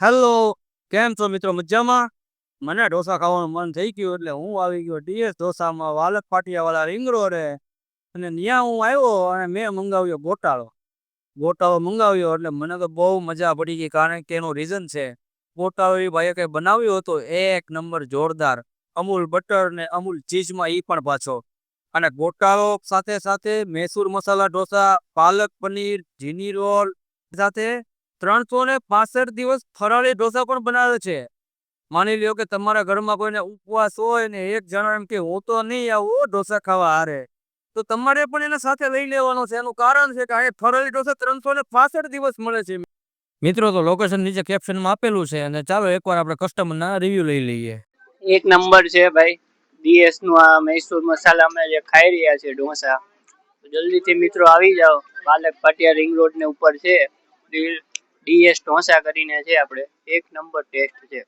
Hello, કેમ છો મિત્રો? મજામાં? મને ઢોસા ખાવાનું મન થઈ ગયું એટલે હું આવી ગયો ડીએસ ઢોસામાં વાલક પાટિયાવાળા રિંગ રોડે અને ત્યાં હું આવ્યો અને મેં મંગાવ્યો ગોટાળો. ગોટાળો મંગાવ્યો એટલે મને તો બહુ મજા પડી ગઈ કારણ કે એનું રીઝન છે. ગોટાળો એ ભાઈએ કંઈ બનાવ્યો હતો એક નંબર જોરદાર. અમૂલ બટર ને અમૂલ ચીઝમાં એ પણ પાછો. અને ગોટાળો સાથે સાથે મૈસૂર મસાલા ઢોસા, પાલક પનીર, જીની રોલ સાથે 365 દિવસ ફરાળી ઢોસા પણ બનાવે છે. માની લ્યો કે તમારા ઘરમાં કોઈને ઉપવાસ હોય ને એક જણો એમ કે હું તો નહીં આવું ઢોસા ખાવા હારે, તો તમારે પણ એને સાથે લઈ લેવાનો છે. એનું કારણ છે કે આ ફરાળી ઢોસા 365 દિવસ મળે છે. મિત્રો તો લોકેશન નીચે કેપ્શનમાં આપેલું છે અને ચાલો એકવાર આપણે કસ્ટમરના રિવ્યુ લઈ લઈએ. એક નંબર છે ભાઈ. ડીએસ નું આ મૈસૂર મસાલા અમે જે ખાઈ રહ્યા છે ઢોસા, જલ્દીથી મિત્રો આવી જાઓ. પાલક પાટિયા રિંગ રોડ ને ઉપર છે ડીએસ ઢોસા કરીને છે. આપણે એક નંબર ટેસ્ટ છે.